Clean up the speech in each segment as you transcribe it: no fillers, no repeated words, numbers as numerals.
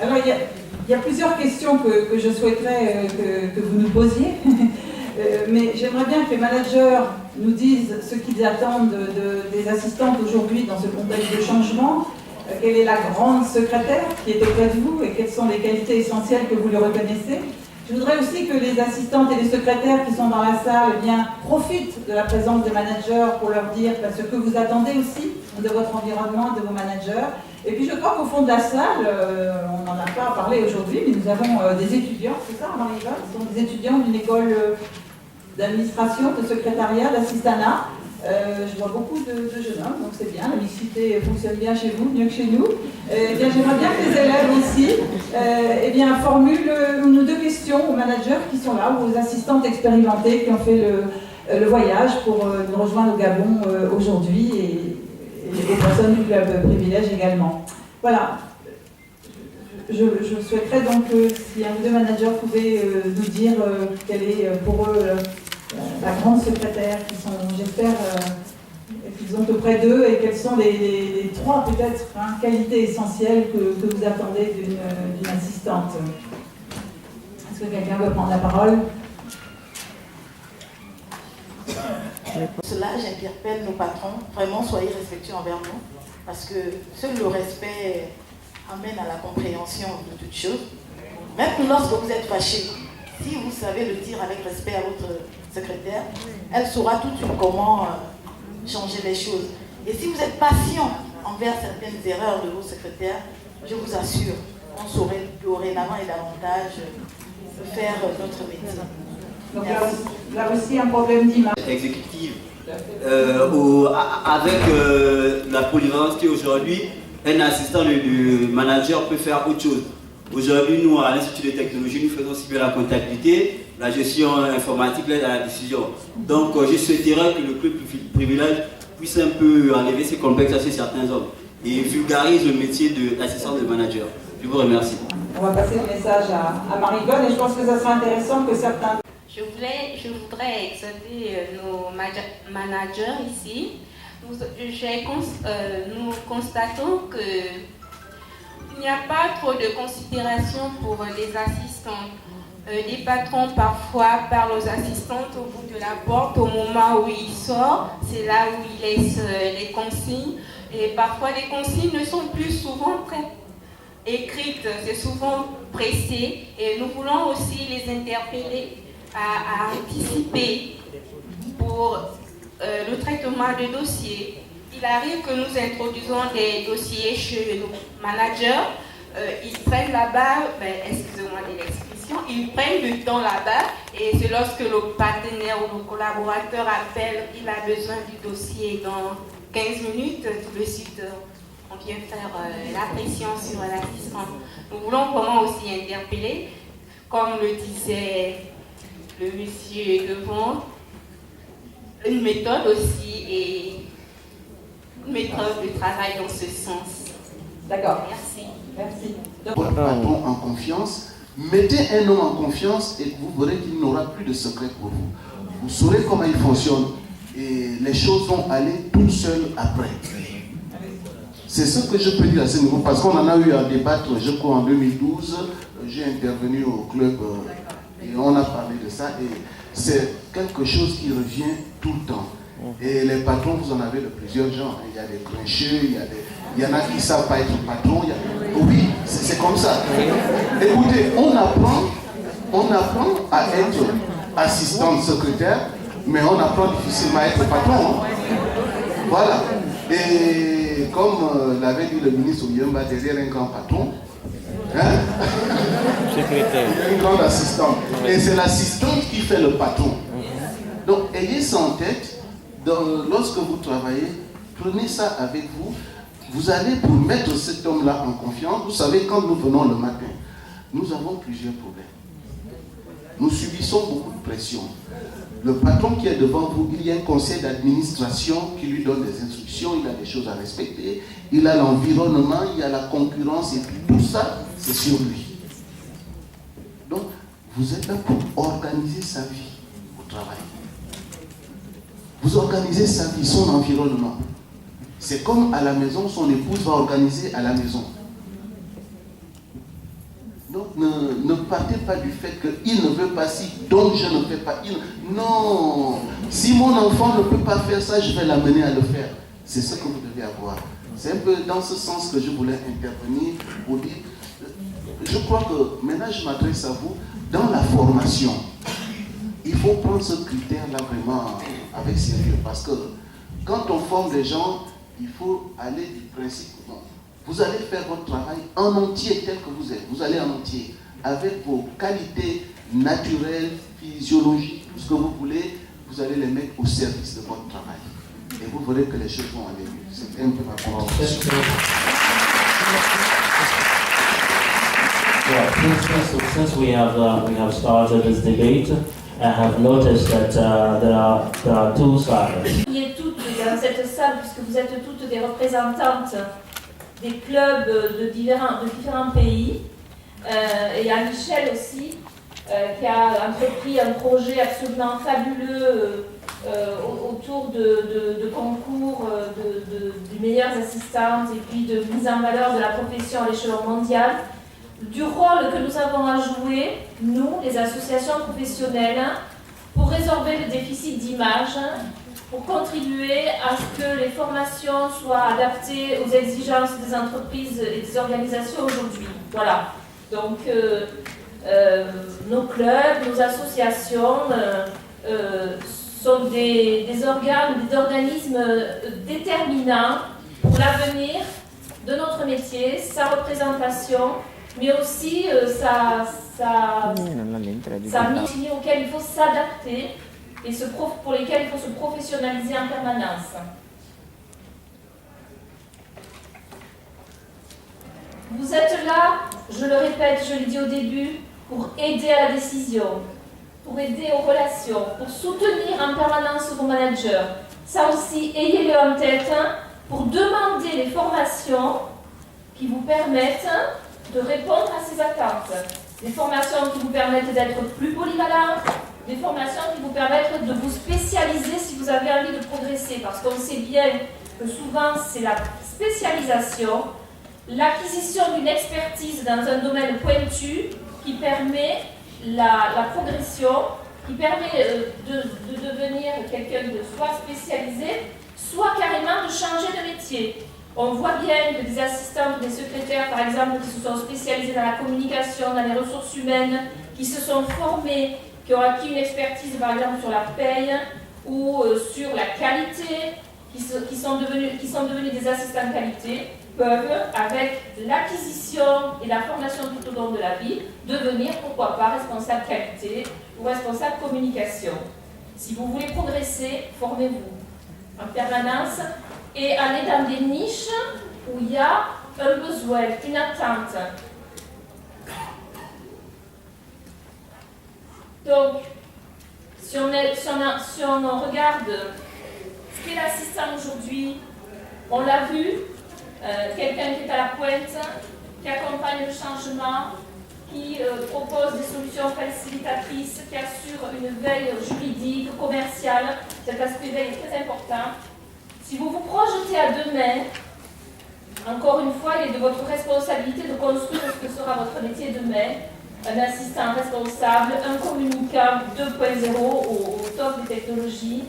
Alors, il y a plusieurs questions que je souhaiterais que vous nous posiez. Mais j'aimerais bien que les managers nous disent ce qu'ils attendent des assistantes aujourd'hui dans ce contexte de changement. Quelle est la grande secrétaire qui est auprès de vous et quelles sont les qualités essentielles que vous lui reconnaissez. Je voudrais aussi que les assistantes et les secrétaires qui sont dans la salle profitent de la présence des managers pour leur dire ce que vous attendez aussi de votre environnement, de vos managers. Et puis je crois qu'au fond de la salle, on n'en a pas parlé aujourd'hui, mais nous avons des étudiants, c'est ça, Marie-Yvonne, ce sont des étudiants d'une école d'administration, de secrétariat, d'assistanat. Je vois beaucoup de jeunes hommes, donc c'est bien, la mixité fonctionne bien chez vous, mieux que chez nous. J'aimerais bien que les élèves ici formulent une ou deux questions aux managers qui sont là, ou aux assistantes expérimentées qui ont fait le voyage pour nous rejoindre au Gabon aujourd'hui, et les personnes du club privilège également. Voilà. Je souhaiterais donc si un ou deux managers pouvaient nous dire quelle est pour eux la grande secrétaire qui sont, j'espère, qu'ils ont auprès d'eux, et quelles sont les trois peut-être qualités essentielles que vous attendez d'une assistante. Est-ce que quelqu'un veut prendre la parole? Pour cela, j'interpelle nos patrons, vraiment soyez respectueux envers nous, parce que seul le respect amène à la compréhension de toutes choses. Même lorsque vous êtes fâché, si vous savez le dire avec respect à votre secrétaire, elle saura tout de suite comment changer les choses. Et si vous êtes patient envers certaines erreurs de vos secrétaires, je vous assure, on saurait dorénavant et davantage faire notre métier. Donc là aussi un problème d'image. Exécutive, avec la polyvalence qui est aujourd'hui, un assistant du manager peut faire autre chose. Aujourd'hui, nous, à l'Institut de technologie, nous faisons aussi bien la comptabilité, la gestion informatique, l'aide à la décision. Donc, je souhaiterais que le club privilège puisse un peu enlever ses complexes chez certains hommes et vulgarise le métier d'assistant de manager. Je vous remercie. On va passer le message à Marie-Yvonne, et je pense que ça sera intéressant que certains... Je voudrais exhorter nos managers ici. Nous constatons qu'il n'y a pas trop de considération pour les assistants. Les patrons parfois parlent aux assistantes au bout de la porte au moment où ils sortent. C'est là où ils laissent les consignes. Et parfois les consignes ne sont plus souvent très écrites, c'est souvent pressé. Et nous voulons aussi les interpeller à anticiper pour le traitement de dossiers. Il arrive que nous introduisons des dossiers chez nos managers, ils prennent là-bas, excusez-moi de l'expression, ils prennent le temps là-bas, et c'est lorsque le partenaire ou le collaborateur appelle, il a besoin du dossier dans 15 minutes, tout de suite on vient faire la pression sur l'assistant. Nous voulons vraiment aussi interpeller, comme le disait le monsieur devant, une méthode aussi et une méthode de travail dans ce sens. D'accord. Merci. Merci. Votre patron en confiance, mettez un homme en confiance et vous verrez qu'il n'aura plus de secret pour vous. Vous saurez comment il fonctionne et les choses vont aller toutes seules après. C'est ce que je peux dire à ce niveau, parce qu'on en a eu à débattre, je crois en 2012, j'ai intervenu au club et on a parlé de ça, et c'est quelque chose qui revient tout le temps. Et les patrons, vous en avez de plusieurs genres. Il y a des grincheux, il y en a qui ne savent pas être patron. Oui, c'est comme ça. Écoutez, on apprend à être assistante secrétaire, mais on apprend difficilement à être patron. Hein. Voilà. Et comme l'avait dit le ministre Ouyemba, derrière un grand patron, hein? Secrétaire. Il y a une grande assistante. Et c'est l'assistante qui fait le patron. Donc, ayez ça en tête. Lorsque vous travaillez, prenez ça avec vous. Vous allez pour mettre cet homme-là en confiance. Vous savez, quand nous venons le matin, nous avons plusieurs problèmes. Nous subissons beaucoup de pression. Le patron qui est devant vous, il y a un conseil d'administration qui lui donne des instructions, il a des choses à respecter, il a l'environnement, il y a la concurrence, et puis tout ça, c'est sur lui. Donc, vous êtes là pour organiser sa vie au travail. Vous organisez sa vie, son environnement. C'est comme à la maison, son épouse va organiser à la maison. ne partez pas du fait qu'il ne veut pas ci, donc je ne fais pas. Non, si mon enfant ne peut pas faire ça, je vais l'amener à le faire. C'est ce que vous devez avoir. C'est un peu dans ce sens que je voulais intervenir pour dire, je crois que maintenant je m'adresse à vous, dans la formation, il faut prendre ce critère-là vraiment avec sérieux, parce que quand on forme des gens, il faut aller du principe, bon, vous allez faire votre travail en entier tel que vous êtes, vous allez en entier, avec vos qualités naturelles, physiologiques, tout ce que vous voulez, vous allez les mettre au service de votre travail. Et vous verrez que les choses vont aller mieux. C'est un peu ma contribution. Yeah, since we have started this debate, I have noticed that there are two sides. Vous êtes toutes dans cette salle, puisque vous êtes toutes des représentantes des clubs de différents pays. Et il y a Michel aussi, qui a entrepris un projet absolument fabuleux autour de concours de meilleures assistantes et puis de mise en valeur de la profession à l'échelon mondial. Du rôle que nous avons à jouer, nous, les associations professionnelles, pour résorber le déficit d'image, pour contribuer à ce que les formations soient adaptées aux exigences des entreprises et des organisations aujourd'hui. Voilà. Donc, nos clubs, nos associations sont des organes, des organismes déterminants pour l'avenir de notre métier, sa représentation, mais aussi sa mission auquel il faut s'adapter et pour lesquels il faut se professionnaliser en permanence. Vous êtes là, je le répète, je l'ai dit au début, pour aider à la décision, pour aider aux relations, pour soutenir en permanence vos managers. Ça aussi, ayez-le en tête, pour demander les formations qui vous permettent de répondre à ces attentes. Des formations qui vous permettent d'être plus polyvalent, des formations qui vous permettent de vous spécialiser si vous avez envie de progresser, parce qu'on sait bien que souvent c'est la spécialisation, l'acquisition d'une expertise dans un domaine pointu qui permet la progression, qui permet de devenir quelqu'un de soit spécialisé, soit carrément de changer de métier. On voit bien que des assistants, des secrétaires par exemple, qui se sont spécialisés dans la communication, dans les ressources humaines, qui se sont formés, qui ont acquis une expertise par exemple sur la paye ou sur la qualité, qui sont devenus des assistants qualité, peuvent, avec l'acquisition et la formation tout au long de la vie, devenir, pourquoi pas, responsable qualité ou responsable communication. Si vous voulez progresser, formez-vous en permanence et allez dans des niches où il y a un besoin, une attente. Donc, si on regarde ce qu'est l'assistant aujourd'hui, on l'a vu, quelqu'un qui est à la pointe, qui accompagne le changement, qui propose des solutions facilitatrices, qui assure une veille juridique, commerciale. Cet aspect veille est très important. Si vous vous projetez à demain, encore une fois, il est de votre responsabilité de construire ce que sera votre métier demain. Un assistant responsable, un communicant 2.0 au top des technologies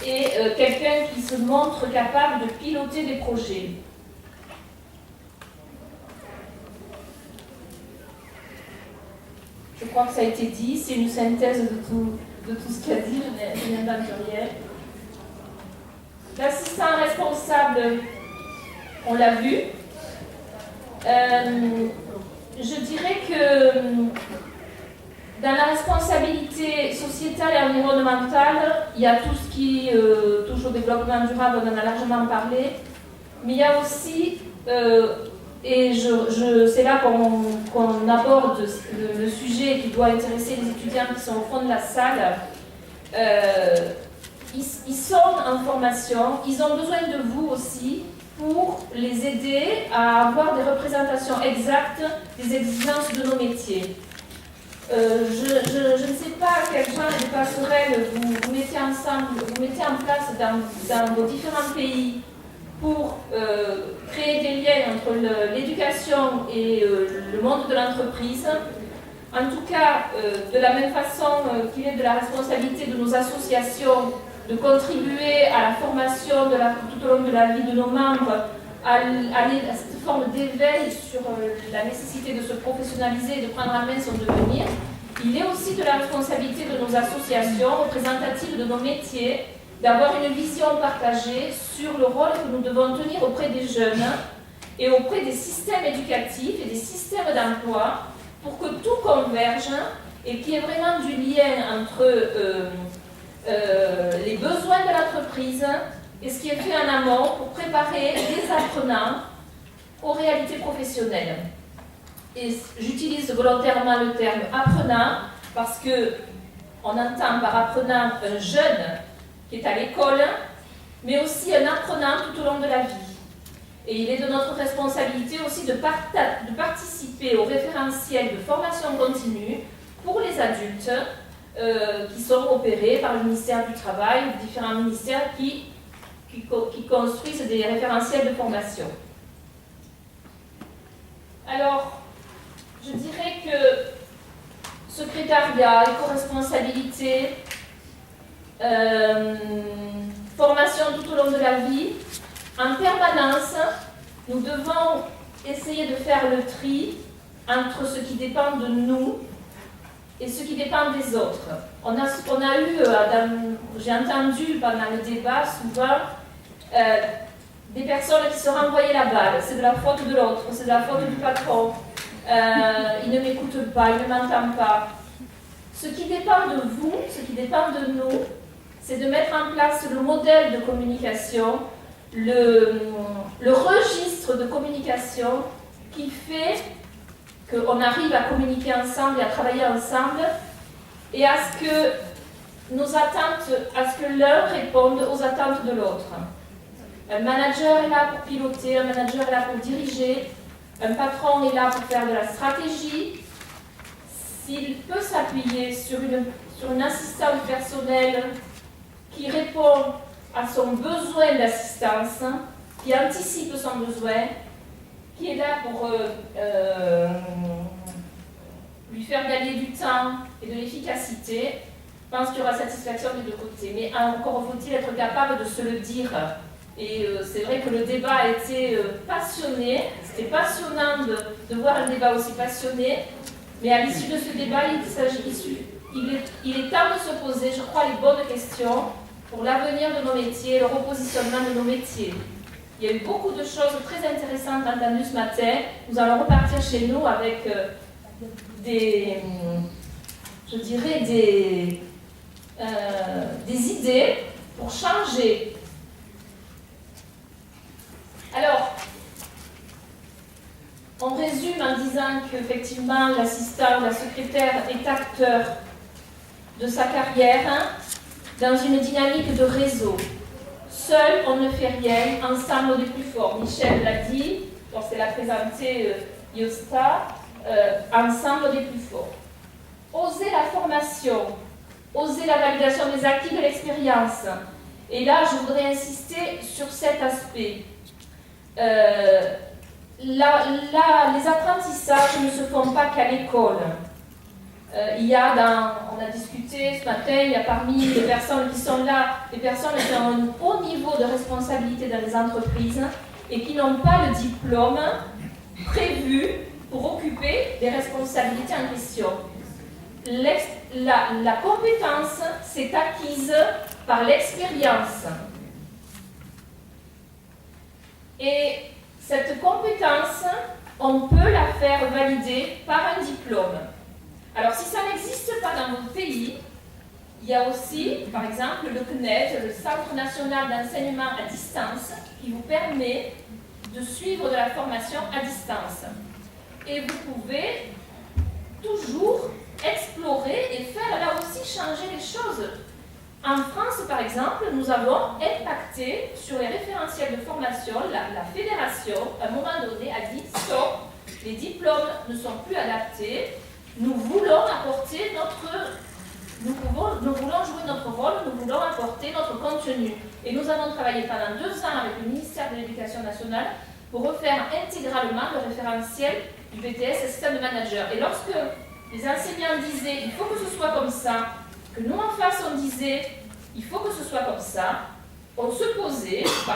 et quelqu'un qui se montre capable de piloter des projets. Je crois que ça a été dit, c'est une synthèse de tout ce qu'il a dit, je n'invente rien. L'assistant responsable, on l'a vu. Je dirais que dans la responsabilité sociétale et environnementale, il y a tout ce qui touche au développement durable, on en a largement parlé, mais il y a aussi, et c'est là qu'on aborde le sujet qui doit intéresser les étudiants qui sont au fond de la salle, ils sont en formation, ils ont besoin de vous aussi pour les aider à avoir des représentations exactes des exigences de nos métiers. Je ne sais pas quel genre de passerelle vous mettez ensemble, vous mettez en place dans vos différents pays pour créer des liens entre l'éducation et le monde de l'entreprise. En tout cas, de la même façon qu'il est de la responsabilité de nos associations de contribuer à la formation tout au long de la vie de nos membres, à cette forme d'éveil sur la nécessité de se professionnaliser et de prendre en main son devenir, il est aussi de la responsabilité de nos associations représentatives de nos métiers d'avoir une vision partagée sur le rôle que nous devons tenir auprès des jeunes et auprès des systèmes éducatifs et des systèmes d'emploi pour que tout converge et qu'il y ait vraiment du lien entre les besoins de l'entreprise et ce qui est fait en amont pour préparer les apprenants aux réalités professionnelles. Et j'utilise volontairement le terme apprenant parce que on entend par apprenant un jeune qui est à l'école, mais aussi un apprenant tout au long de la vie. Et il est de notre responsabilité aussi de participer au référentiel de formation continue pour les adultes qui sont opérés par le ministère du Travail ou différents ministères qui construisent des référentiels de formation. Alors, je dirais que secrétariat, éco-responsabilité, formation tout au long de la vie, en permanence, nous devons essayer de faire le tri entre ce qui dépend de nous et ce qui dépend des autres. On a eu, j'ai entendu pendant le débat souvent des personnes qui se renvoyaient la balle. C'est de la faute de l'autre, c'est de la faute du patron. Il ne m'écoute pas, il ne m'entend pas. Ce qui dépend de vous, ce qui dépend de nous, c'est de mettre en place le modèle de communication, le registre de communication qui fait qu'on arrive à communiquer ensemble et à travailler ensemble et à ce que nos attentes, à ce que l'un réponde aux attentes de l'autre. Un manager est là pour piloter, un manager est là pour diriger, un patron est là pour faire de la stratégie. S'il peut s'appuyer sur une assistante personnelle qui répond à son besoin d'assistance, qui anticipe son besoin, qui est là pour lui faire gagner du temps et de l'efficacité, je pense qu'il y aura satisfaction des deux côtés. Mais encore faut-il être capable de se le dire. Et c'est vrai que le débat a été passionné. C'était passionnant de voir un débat aussi passionné. Mais à l'issue de ce débat, il est temps de se poser, je crois, les bonnes questions pour l'avenir de nos métiers, le repositionnement de nos métiers. Il y a eu beaucoup de choses très intéressantes entendues ce matin. Nous allons repartir chez nous avec des idées pour changer. Alors, on résume en disant qu'effectivement, l'assistant, la secrétaire est acteur de sa carrière dans une dynamique de réseau. Seul, on ne fait rien, ensemble on est plus fort. Michel l'a dit, lorsqu'elle a présenté Yosta, ensemble on est plus fort. Oser la formation, oser la validation des acquis de l'expérience. Et là, je voudrais insister sur cet aspect. Les apprentissages ne se font pas qu'à l'école. On a discuté ce matin, il y a parmi les personnes qui sont là, des personnes qui ont un haut niveau de responsabilité dans les entreprises et qui n'ont pas le diplôme prévu pour occuper des responsabilités en question. La compétence s'est acquise par l'expérience. Et cette compétence, on peut la faire valider par un diplôme. Alors, si ça n'existe pas dans votre pays, il y a aussi, par exemple, le CNED, le Centre national d'enseignement à distance, qui vous permet de suivre de la formation à distance. Et vous pouvez toujours explorer et faire là aussi changer les choses. En France, par exemple, nous avons impacté sur les référentiels de formation. La fédération, à un moment donné, a dit stop, les diplômes ne sont plus adaptés. Nous voulons apporter nous voulons jouer notre rôle, nous voulons apporter notre contenu. Et nous avons travaillé pendant 2 ans avec le ministère ministère de l'Éducation nationale pour refaire intégralement le référentiel du BTS assistant de manager. Et lorsque les enseignants disaient il faut que ce soit comme ça, que nous en face on disait il faut que ce soit comme ça, on se posait.